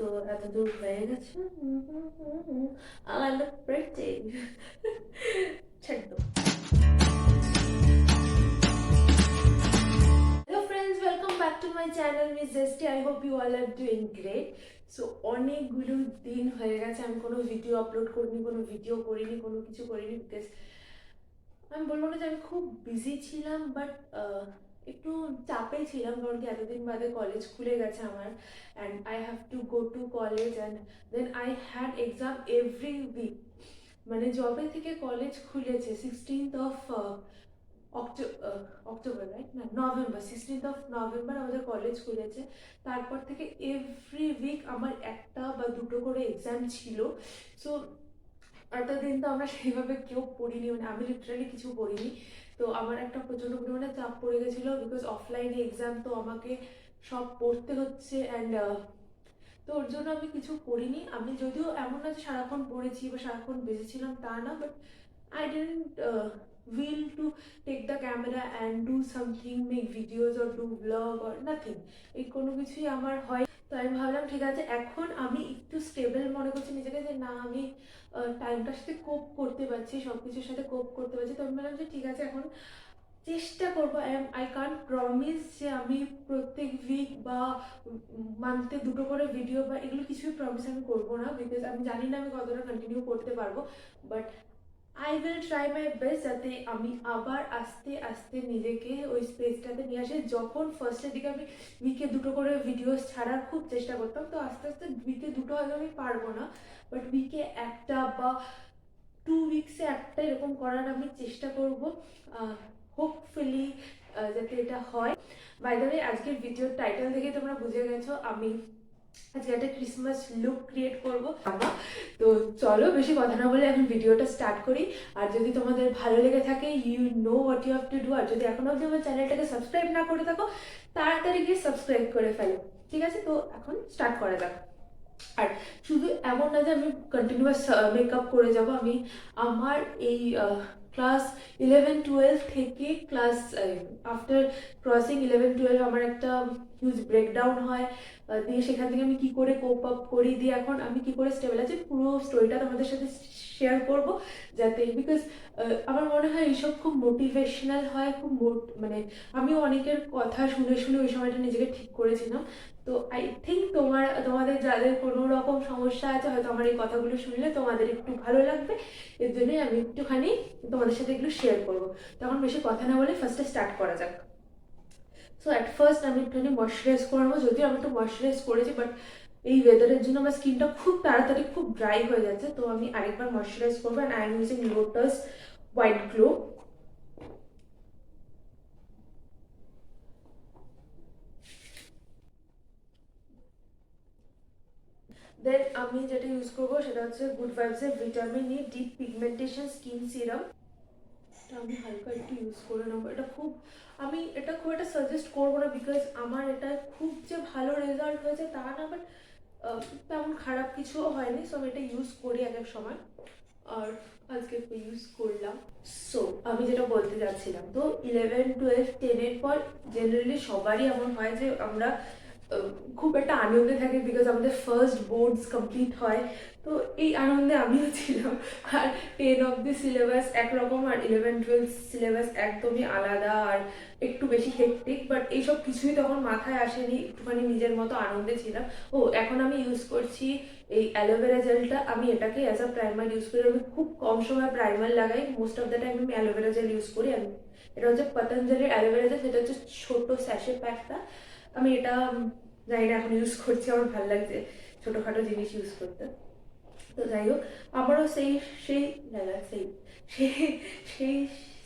তো এত দূর হয়ে গেছে। I look pretty. ছেড়ে দাও। Hello friends, welcome back to my channel Miss Zesty. I hope you all are doing great. So অনেকগুলো দিন হয়ে গেছে আমি কোনো ভিডিও আপলোড করিনি, কোনো ভিডিও করিনি, কোনো কিছু করিনি বিকজ আমি বলবো না যে আমি খুব বিজি ছিলাম, বাট একটু চাপে ছিলাম কারণ কি এতদিন বাদে কলেজ খুলে গেছে আমার, and I have to go to college and then I had exam every week. মানে যবে থেকে কলেজ খুলেছে 16th অফ অক্টোবর, রাইট না নভেম্বর, 16th অফ নভেম্বর আমাদের কলেজ খুলেছে। তারপর থেকে এভরি উইক আমার একটা বা দুটো করে এক্সাম ছিল। সো এতদিন তো আমরা সেইভাবে কেউ পড়িনি, মানে আমি লিটারালি কিছু পড়িনি। তো আমার একটা প্রচণ্ড পরিমাণে চাপ পড়ে গেছিলো বিকজ অফলাইনে এক্সাম, তো আমাকে সব পড়তে হচ্ছে অ্যান্ড তো ওর জন্য আমি কিছু পড়িনি। আমি যদিও এমন না যে সারাক্ষণ পড়েছি বা সারাক্ষণ বেঁচেছিলাম তা না, but I didn't will to take the camera and do something, make videos or do vlog or nothing. এই কোনো কিছুই আমার হয়। তো আমি ভাবলাম ঠিক আছে, এখন আমি একটু স্টেবল মনে করছি নিজেকে, যে না আমি টাইমটার সাথে কোপ করতে পারছি, সব কিছুর সাথে কোপ করতে পারছি। তো আমি ভাবলাম যে ঠিক আছে, এখন চেষ্টা করবো। আই কান্ট প্রমিস যে আমি প্রত্যেক উইক বা মান্থে দুটো করে ভিডিও বা এগুলো কিছুই প্রমিস আমি করবো না, বিকজ আমি জানি না আমি কতটা কন্টিনিউ করতে পারবো। But I will try my best যাতে আমি আবার আস্তে আস্তে নিজেকে ওই স্পেসটাতে নিয়ে আসি। যখন ফার্স্টের দিকে আমি উইকে দুটো করে ভিডিওস ছাড়ার খুব চেষ্টা করতাম, তো আস্তে আস্তে উইকে দুটো হয়তো আমি পারবো না, বাট উইকে একটা বা 2 উইকসে একটা এরকম করার আমি চেষ্টা করবো। হোপফুলি যাতে এটা হয়। বাই দ্য ওয়ে, আজকের ভিডিওর টাইটেল দেখে তোমরা বুঝে গেছো আমি আজকে একটা ক্রিসমাস লুক ক্রিয়েট করবো। তো চলো বেশি কথা না বলে এখন ভিডিওটা স্টার্ট করি। আর যদি তোমাদের ভালো লেগে থাকে, you know what you have to do. আর যদি এখনো অবধি আমার চ্যানেলটাকে সাবস্ক্রাইব না করে থাকো, তাড়াতাড়ি গিয়ে সাবস্ক্রাইব করে ফেলো। ঠিক আছে, তো এখন স্টার্ট করা যাক। আর শুধু এমন না যে আমি কন্টিনিউয়াস মেকআপ করে যাব, আমি আমার এই ক্লাস 11-12 থেকে ক্লাস আফটার ক্রসিং 11-12 আমার একটা হিউজ ব্রেকডাউন হয়, দিয়ে সেখান থেকে আমি কি করে কোপ আপ করি, দিয়ে এখন আমি কি করে স্টেবল আছি, পুরো স্টোরিটা তোমাদের সাথে শেয়ার করব। যাতে বিকজ আমার মনে হয় এইসব খুব মোটিভেশনাল হয়, খুব মানে আমিও অনেকের কথা শুনে শুনে ওই সময়টা নিজেকে ঠিক করেছিলাম। তো আই থিঙ্ক তোমাদের যাদের কোনো রকম সমস্যা আছে, হয়তো আমার এই কথাগুলো শুনলে তোমাদের একটু ভালো লাগবে। এর জন্যই আমি একটুখানি তোমাদের সাথে এগুলো শেয়ার করবো। তখন বেশি কথা না বলে ফার্স্টে স্টার্ট করা যাক। সো অ্যাট ফার্স্ট আমি একটুখানি ময়শ্চারাইজ করে নেবো, যদিও আমি একটু ময়শ্চারাইজ করেছি, বাট এই ওয়েদারের জন্য আমার স্কিনটা খুব তাড়াতাড়ি খুব ড্রাই হয়ে যাচ্ছে। তো আমি আরেকবার ময়শ্চারাইজ করবো, and I am using Lotus White Glow. Then আমি যেটা ইউজ করবো সেটা হচ্ছে গুড ভাইবসের vitamin E deep pigmentation skin serum. আমি হালকা একটু ইউজ করে নেবো। আমি এটা খুব একটা সাজেস্ট করবো না, বিকজ আমার এটা খুব যে ভালো রেজাল্ট হয়েছে তা না, বাট তেমন খারাপ কিছুও হয়নি। সো আমি এটা ইউজ করি এক এক সময়, আর আজকে ইউজ করলাম। সো আমি যেটা বলতে যাচ্ছিলাম, তো 11-12-10-এর পর জেনারেলি সবারই এমন হয় যে আমরা খুব একটা আনন্দে থাকি, বিকজ আমাদের ফার্স্ট বোর্ডস কমপ্লিট হয়। তো এই আনন্দে আমিও ছিলাম। আর 10 অব্দি সিলেবাস একরকম, আর 11-12 সিলেবাস একদমই আলাদা আর একটু বেশি হেক্টিক, বাট এইসব কিছুই তখন মাথায় আসেনি, একটুখানি নিজের মতো আনন্দে ছিলাম। ও এখন আমি ইউজ করছি এই অ্যালোভেরা জেলটা। আমি এটাকে অ্যাজ আ প্রাইমার ইউজ করি। আমি খুব কম সময় প্রাইমার লাগাই, মোস্ট অফ দ্য টাইম আমি অ্যালোভেরা জেল ইউজ করি। এটা হচ্ছে পতঞ্জলির অ্যালোভেরা জেল, সেটা হচ্ছে ছোট স্যাশে প্যাকটা। আমি এটা জানি না এখন ইউজ করছি, আমার ভালো লাগছে ছোটোখাটো জিনিস ইউজ করতে। তো যাই হোক, আমারও সেই সেই দাদা সেই সেই সেই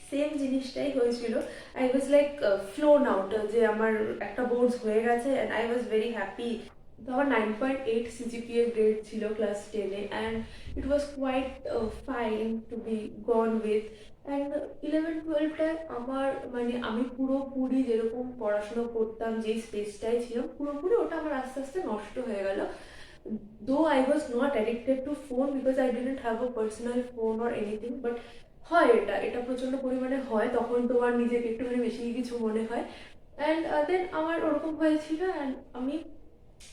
সেম জিনিসটাই হয়েছিল। I was like flown out, যে আমার একটা বোর্ডস হয়ে গেছে and I was very happy. তো আমার 9.8 সিজিপিএ গ্রেড ছিল ক্লাস 10-এ, and it was quite fine to be gone with. And 11-12টায় আমার মানে আমি পুরোপুরি যেরকম পড়াশুনো করতাম, যেই স্পেসটাই ছিলাম, পুরোপুরি ওটা আমার আস্তে আস্তে নষ্ট হয়ে গেল। Though I was not addicted to phone because I didn't have a personal phone or anything, but হয় এটা প্রচণ্ড পরিমাণে হয়, তখন তোমার নিজেকে একটুখানি বেশি কিছু মনে হয়। অ্যান্ড দেন আমার ওরকম হয়েছিল, অ্যান্ড আমি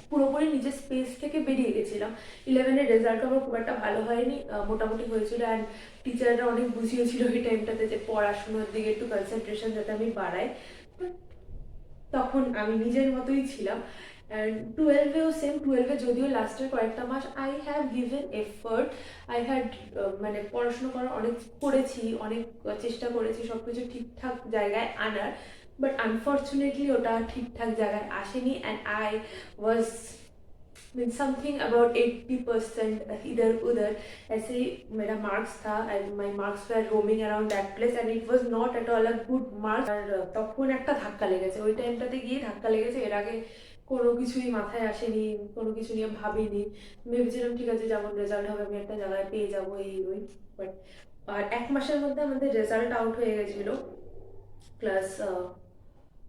পুরোপুরি নিজের স্পেস থেকে বেরিয়ে গেছিলাম। 11-এর রেজাল্ট আমার খুব একটা ভালো হয়নি, মোটামুটি হয়েছিল। অ্যান্ড টিচাররা অনেক বুঝিয়েছিল এই টাইমটাতে যে পড়াশোনার দিকে একটু কনসেন্ট্রেশন যাতে আমি বাড়াই। But তখন আমি নিজের মতোই ছিলাম। And 12-এও same. 12-এ যদিও লাস্টের কয়েকটা মাস I have given effort, I had মানে পড়াশোনা করার অনেক করেছি, অনেক চেষ্টা করেছি সব কিছু ঠিকঠাক জায়গায় আনার, বাট আনফর্চুনেটলি ওটা ঠিকঠাক জায়গায় আসেনি। And I was mean something about 80% इधर उधर ऐसे ही मेरा मार्क्स था। And my marks were roaming around that place and it was not at all a good marks. আর তখন একটা ধাক্কা লেগেছে, ওই টাইমটাতে গিয়ে ধাক্কা লেগেছে। এর আগে কোনো কিছুই মাথায় আসেনি, কোনো কিছু নিয়ে ভাবিনি। ভেবেছিলাম ঠিক আছে যেমন রেজাল্ট হবে আমি একটা জায়গায় পেয়ে যাবো, এই ওই। বাট আর এক মাসের মধ্যে আমাদের রেজাল্ট আউট হয়ে গেছিল ক্লাস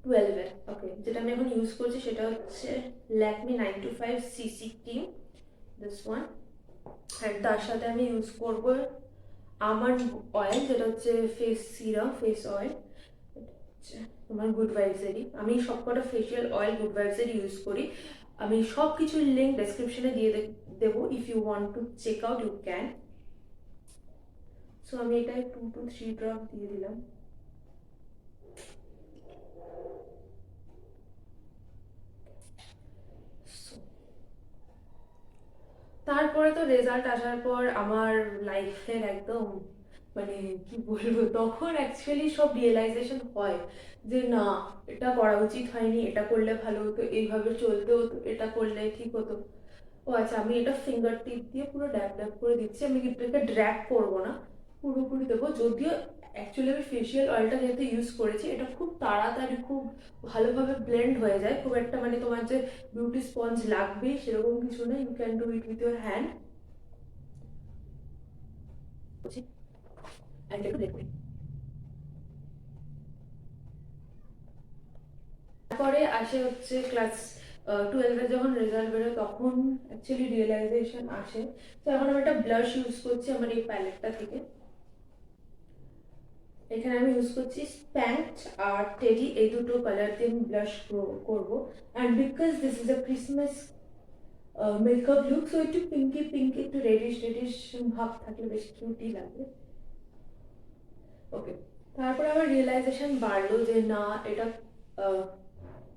12-এর। ওকে, যেটা আমি এখন ইউজ করছি সেটা হচ্ছে Lakme 925 CC cream, this one. And তার সাথে আমি ইউজ করবো আমন্ড অয়েল, যেটা হচ্ছে ফেস সিরাম, ফেস অয়েল। তোমার গুড ভাইবসেরই। আমি সবকটা ফেশিয়াল অয়েল গুড ভাইবসেরই ইউজ করি। আমি সব কিছুর লিঙ্ক ডেসক্রিপশনে দিয়ে দেবো, if you want to check out you can. So আমি এটাই 2 to 3 ড্রপ দিয়ে দিলাম। তারপরে তো রেজাল্ট আসার পর আমার লাইফের একদম মানে কি বলবো, তখন অ্যাকচুয়ালি সব রিয়েলাইজেশন হয় যে না, এটা করা উচিত হয়নি, এটা করলে ভালো হতো, এইভাবে চলতে হতো, এটা করলে ঠিক হতো। ও আচ্ছা, আমি এটা ফিঙ্গার টিপ দিয়ে পুরো ড্যাব ড্যাব করে দিচ্ছি। আমি এটাকে ড্র্যাগ করবো না, পুরোপুরি দেবো। যদিও অ্যাকচুয়ালি আমি ফেশিয়াল অয়েলটা যেহেতু ইউজ করেছি, এটা খুব তাড়াতাড়ি খুব ভালোভাবে ব্লেন্ড হয়ে যায়। খুব একটা মানে তোমার যে বিউটি স্পঞ্জ লাগবে সেরকম কিছু না, you can do it with your hand. তারপরে আসে হচ্ছে ক্লাস 12-এর যখন রেজাল্ট বেরোয় তখন অ্যাকচুয়ালি রিয়েলাইজেশন আসে। তো এখন আমি একটা ব্লাশ ইউজ করছি আমার এই প্যালেটটা থেকে। এখানে আমি ইউজ করছি স্প্যাঙ্কড আর টেডি, এই দুটো কালার দিয়ে আমি ব্লাশ করবো। And because this is a Christmas makeup look, so একটু পিঙ্কি পিঙ্কি, একটু রেডিশ রেডিশ ভাব থাকলে বেশ কিউটই লাগবে। ওকে, তারপরে আমার রিয়েলাইজেশন বাড়লো যে না, এটা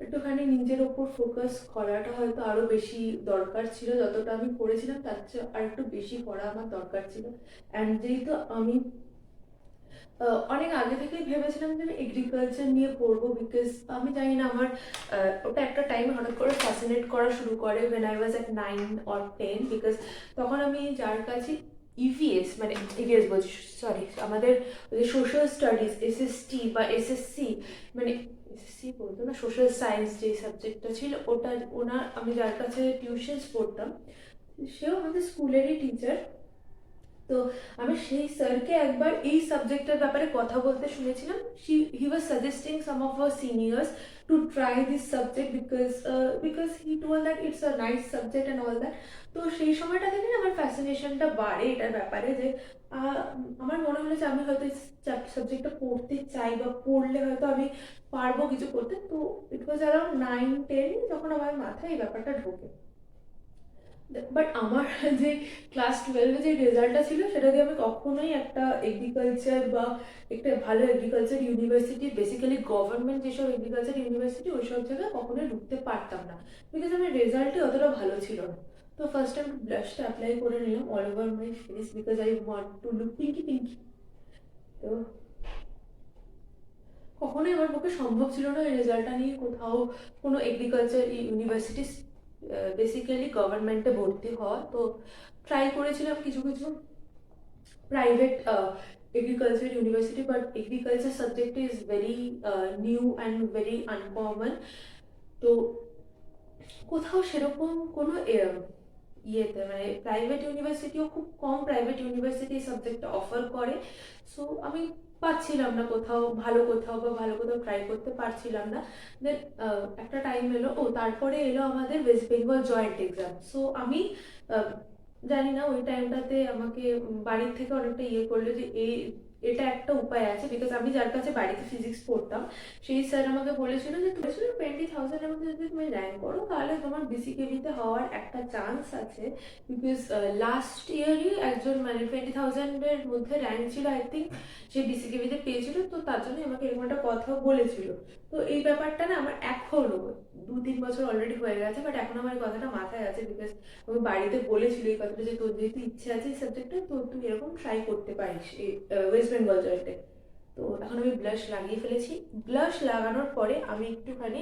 একটুখানি নিজের ওপর ফোকাস করাটা হয়তো আরো বেশি দরকার ছিল। যতটা আমি করেছিলাম তার চেয়ে আর একটু বেশি করা আমার দরকার ছিল। অ্যান্ড যেহেতু আমি অনেক আগে থেকেই ভেবেছিলাম যে আমি এগ্রিকালচার নিয়ে পড়বো, বিকজ আমি জানি না আমার ওটা একটা টাইম হঠাৎ করে ফ্যাসিনেট করা শুরু করে when I was at 9 or 10, because তখন আমি যার কাছে ইভিএস মানে ইভিএস বলছি, সরি, আমাদের যে সোশ্যাল স্টাডিজ এসএসটি বা এসএসসি, মানে এসএসসি বলতো না, সোশ্যাল সায়েন্স যে সাবজেক্টটা ছিল ওটা, আমি যার কাছে টিউশনস পড়তাম সেও আমাদের স্কুলেরই টিচার। তো আমি সেই স্যারকে একবার এই সাবজেক্টের ব্যাপারে কথা বলতে শুনেছিলাম। He was suggesting some of our seniors to try this subject because he told that it's a nice subject and all that. তো সেই সময়টা থেকে আমার ফ্যাসিনেশনটা বাড়ে এটার ব্যাপারে, যে আমার মনে হলো যে আমি হয়তো এই সাবজেক্টটা পড়তে চাই বা পড়লে হয়তো আমি পারবো কিছু করতে। তো ইট ওয়াজ অ্যারাউন্ড 9-10 যখন আমার মাথায় এই ব্যাপারটা ঢোকে। বাট আমার যে ক্লাস 12-এ যে রেজাল্টটা ছিল সেটা দিয়ে আমি কখনোই একটা এগ্রিকালচার বা একটা ভালো এগ্রিকালচার ইউনিভার্সিটি, বেসিক্যালি গভর্নমেন্ট যেসব এগ্রিকালচার ইউনিভার্সিটি ওই সব জায়গায় কখনোই ঢুকতে পারতাম না, বিকজ আমার রেজাল্টই অতটা ভালো ছিল না। তো ফার্স্ট টাইম ব্লাশটা অ্যাপ্লাই করে নিলাম all over my face, because I want to look pinky pinky. তো কখনোই আমার পক্ষে সম্ভব ছিল না এই রেজাল্টটা নিয়ে কোথাও কোনো এগ্রিকালচার ইউনিভার্সিটি, বেসিক্যালি গভর্নমেন্টে ভর্তি হওয়া। তো ট্রাই করেছিলাম কিছু কিছু private agriculture university, but agriculture subject is very new and very uncommon. তো কোথাও সেরকম কোনো ইয়েতে মানে প্রাইভেট ইউনিভার্সিটিও খুব কম প্রাইভেট ইউনিভার্সিটি এই সাবজেক্টটা অফার করে। সো আমি পাচ্ছিলাম না কোথাও বা ভালো কোথাও ট্রাই করতে পারছিলাম না। দেন একটা টাইম এলো, তারপরে এলো আমাদের West Bengal joint exam. So আমি জানি না ওই টাইমটাতে আমাকে বাড়ির থেকে অনেকটা ইয়ে করলো যে এটা একটা উপায় আছে, বিকজ আমি যার কাছে বাড়িতে ফিজিক্স পড়তাম সেই স্যার আমাকে বলেছিল যে তুমি 20,000-এর মধ্যে যদি তুমি র্যাঙ্ক করো তাহলে তোমার বিসিকেভিতে হওয়ার একটা চান্স আছে। বিকজ লাস্ট ইয়ারই একজন মানে 20,000-এর মধ্যে র্যাঙ্ক ছিল আই থিঙ্ক, সে বিসিকেভিতে পেয়েছিল, তো তার জন্য আমাকে এরকম একটা কথা বলেছিল। তো এই ব্যাপারটা না আমার এখনো 2-3 বছর অলরেডি হয়ে গেছে, বাট এখন আমার এই কথাটা মাথায় আছে, বিকজ আমি বাড়িতে বলেছিল এই কথাটা যে তোর যেহেতু ইচ্ছে আছে এই সাবজেক্টে, তো তুই এরকম ট্রাই করতে পারিস এই ওয়েস্ট বেঙ্গল জয়েন্টে। তো এখন আমি ব্লাশ লাগিয়ে ফেলেছি। ব্লাশ লাগানোর পরে আমি একটুখানি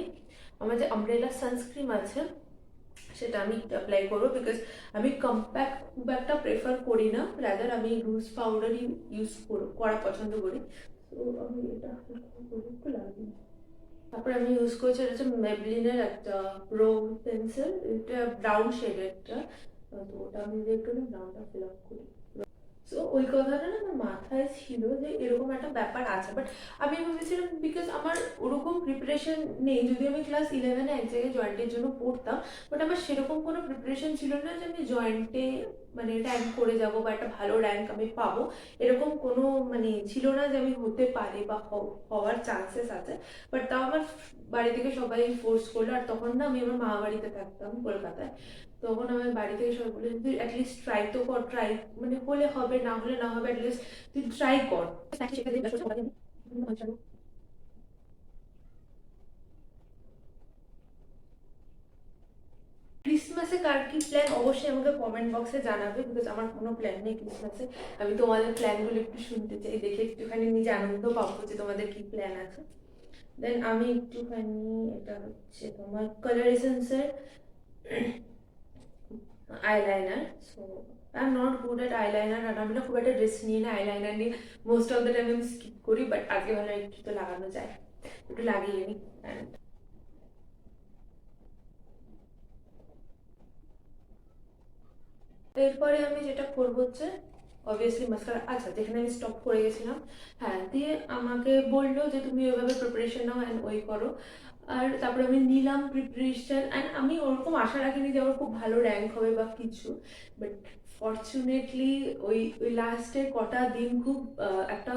আমার যে আমব্রেলা সানস্ক্রিন আছে সেটা আমি অ্যাপ্লাই করবো, বিকজ আমি কম্প্যাক্ট খুব একটা প্রেফার করি না, রাদার আমি লুজ পাউডারই ইউজ করা পছন্দ করি। তো আমি এটা একটু লাগিয়ে, তারপরে আমি ইউজ করছি, এটা হচ্ছে মেবলিনের একটা প্রো পেন্সিল, এটা ব্রাউন শেডেরটা। তো ওটা আমি একটু ব্রাউনটা ফিল আপ করি। সো ওই কথাটা না আমার মাথায় ছিল যে এরকম একটা ব্যাপার আছে, বাট আমি ভেবেছিলাম বিকজ আমার ওরকম প্রিপারেশন নেই, যদি আমি ক্লাস 11-এ এক জায়গায় জয়েন্টের জন্য পড়তাম, বাট আমার সেরকম কোনো প্রিপারেশন ছিল না যে আমি জয়েন্টে মানে র্যাঙ্ক করে যাব বা একটা ভালো র্যাঙ্ক আমি পাবো, এরকম কোনো মানে ছিল না যে আমি হতে পারি বা হওয়ার চান্সেস আছে। বাট তাও আমার বাড়ি থেকে সবাই ফোর্স করলো, আর তখন না আমি আমার মা বাড়িতে থাকতাম কলকাতায়। তখন আমার বাড়ি থেকে সবাই বলে তুই অ্যাটলিস্ট ট্রাই তো কর, ট্রাই মানে হলে হবে না হলে না হবে, অ্যাটলিস্ট তুই ট্রাই কর। ক্রিসমাসে কার কি প্ল্যান অবশ্যই আমাকে কমেন্ট বক্সে জানাবে, বিকজ আমার কোনো প্ল্যান নেই ক্রিসমাসে। আমি তোমাদের প্ল্যানগুলো একটু শুনতে চাই, দেখে একটুখানি নিজে আনন্দ পাবো যে তোমাদের কি প্ল্যান আছে। দেন আমি একটুখানি, এটা হচ্ছে তোমার কালার এসেন্সের eyeliner. So I am not good at eyeliner, আর আমি না খুব একটা ড্রেস নিয়ে না আইলাইনার নিয়ে মোস্ট অফ দ্য টাইম আমি স্কিপ করি, বাট আজকে ভালো একটু তো লাগানো যায়, একটু লাগিয়ে নিই। অ্যান্ড এরপরে আমি যেটা করবো হচ্ছে অবভিয়াসলি মাস্কারা, আচ্ছা যেখানে আমি স্টপ করে গেছিলাম, হ্যাঁ দিয়ে আমাকে বললো যে তুমি ওইভাবে প্রিপারেশন নাও অ্যান্ড ওই করো। আর তারপরে আমি নিলাম প্রিপারেশন, অ্যান্ড আমি ওরকম আশা রাখিনি যে আমার খুব ভালো র্যাঙ্ক হবে বা কিছু, বাট ফর্চুনেটলি ওই ওই লাস্টের কটা দিন খুব একটা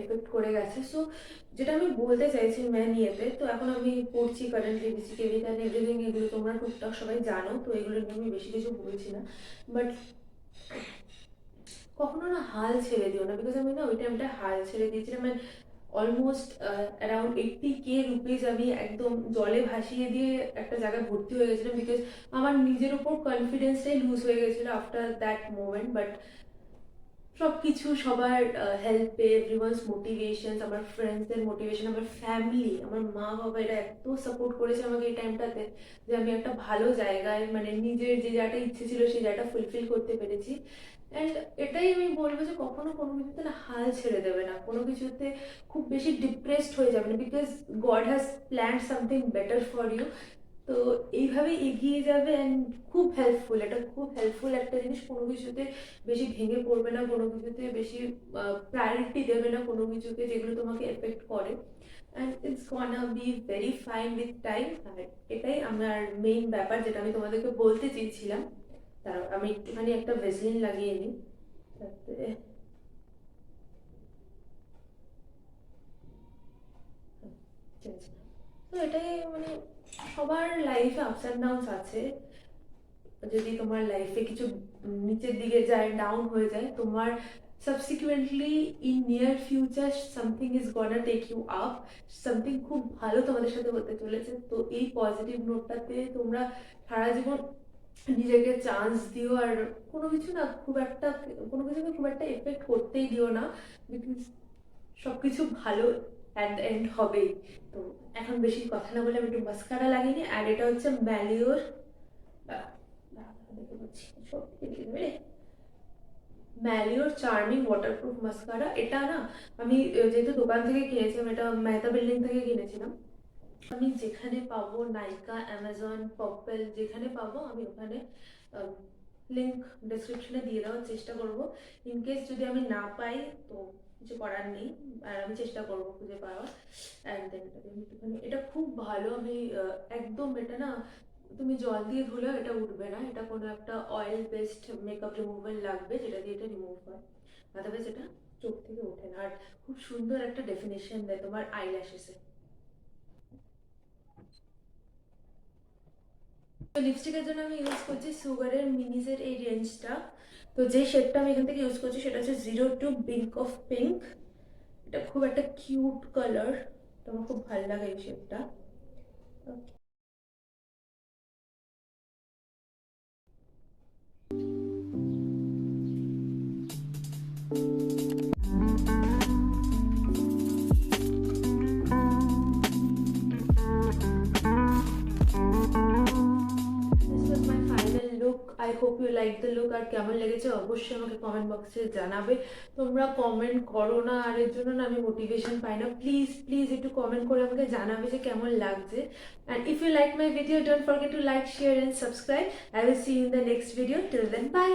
এফেক্ট করে গেছে। সো যেটা আমি বলতে চাইছি ম্যান ইয়েতে, তো এখন আমি পড়ছি কারেন্টলি বিসিকেভি অ্যান্ড এভরিথিং, এগুলো তোমরা টুকটাক সবাই জানো, তো এগুলো নিয়ে আমি বেশি কিছু বলছি না। বাট কখনো না হাল ছেড়ে দিও না, বিকজ আমি না ওই টাইমটা হাল ছেড়ে দিয়েছিলাম, মানে অলমোস্ট অ্যারাউন্ড 80K রুপিস আমি একদম জলে ভাসিয়ে দিয়ে একটা জায়গায় ভর্তি হয়ে গেছিলাম, বিকজ আমার নিজের উপর কনফিডেন্সটাই লুজ হয়ে গেছিলো আফটার দ্যাট মোমেন্ট। বাট সব কিছু সবার হেল্পে, এভরিওয়ানস মোটিভেশন, আমার ফ্রেন্ডসদের মোটিভেশন, আমার ফ্যামিলি, আমার মা বাবা এরা এত সাপোর্ট করেছে আমাকে এই টাইমটাতে যে আমি একটা ভালো জায়গায় মানে নিজের যে জায়গাটা ইচ্ছে ছিল সেই জায়গাটা ফুলফিল করতে পেরেছি। অ্যান্ড এটাই আমি বলবো যে কখনো কোনো কিছুতে না হাল ছেড়ে দেবে না, কোনো কিছুতে খুব বেশি ডিপ্রেসড হয়ে যাবে না, because God has planned something better for you. তো এইভাবে এগিয়ে যাবে, অ্যান্ড খুব হেল্পফুল, এটা খুব হেল্পফুল একটা জিনিস। কোনো কিছুতে বেশি ভেঙে পড়বে না, কোনো কিছুতে বেশি প্রায়োরিটি দেবে না কোনো কিছুকে যেগুলো তোমাকে এফেক্ট করে, and it's gonna be very fine with time. আর এটাই আমার মেইন ব্যাপার যেটা আমি তোমাদেরকে বলতে চেয়েছিলাম। তারপর আমি একটুখানি একটা ভেসলিন লাগিয়ে নিই যাতে, তো এটাই মানে সবার লাইফে আপস অ্যান্ড ডাউনস আছে। যদি তোমার লাইফে কিছু নিচের দিকে যায়, ডাউন হয়ে যায়, তোমার subsequently in near future something is gonna take you up, something খুব ভালো তোমাদের সাথে হতে চলেছে। তো এই পজিটিভ নোটটাতে তোমরা সারা জীবন নিজেকে চান্স দিও, আর কোনো কিছু না খুব একটা, কোনো কিছুকে খুব একটা এফেক্ট করতেই দিও না, বিকজ সব কিছু ভালো অ্যাট দ্য এন্ড হবেই। তো এখন বেশি কথা না বলে আমি একটু মাস্কারা লাগিয়ে নিই, আর এটা হচ্ছে ম্যালিওর ম্যালিওর চার্মিং ওয়াটারপ্রুফ মাস্কারা। এটা না আমি যেহেতু দোকান থেকে কিনেছিলাম, এটা মেহতা বিল্ডিং থেকে কিনেছিলাম, আমি যেখানে পাবো নাইকা, অ্যামাজন, পার্পল যেখানে পাবো আমি ওখানে লিঙ্ক ডেসক্রিপশনে দিয়ে দেওয়ার চেষ্টা করব। ইনকেস যদি আমি না পাই তো কিছু করার নেই, আর আমি চেষ্টা করবো খুঁজে পাওয়ার। অ্যান্ড দেন একটুখানি, এটা খুব ভালো, আমি একদম এটা না তুমি জল দিয়ে ধুলেও এটা উঠবে না, এটা কোনো একটা অয়েল বেসড মেকআপ রিমুভার লাগবে যেটা দিয়ে এটা রিমুভ হয়। আদারওয়াইজ এটা চোখ থেকে ওঠে না। আর খুব সুন্দর একটা ডেফিনেশন দেয় তোমার আইল্যাশেসে। তো লিপস্টিকের জন্য আমি ইউজ করছি সুগারের মিনিজের এই রেঞ্জটা। তো যে শেডটা আমি এখান থেকে ইউজ করছি সেটা হচ্ছে 02 বিঙ্ক অফ পিঙ্ক। এটা খুব একটা কিউট কালার, তো আমার খুব ভালো লাগে এই শেডটা। I hope you like the look. আর কেমন লেগেছে অবশ্যই আমাকে কমেন্ট বক্সে জানাবে। তোমরা কমেন্ট করো না, আর এর জন্য না আমি মোটিভেশন পাই না। প্লিজ প্লিজ একটু কমেন্ট করে আমাকে জানাবে যে কেমন লাগছে। And if you like my video, don't forget to like, share and subscribe. I will see you in the next video. Till then, by.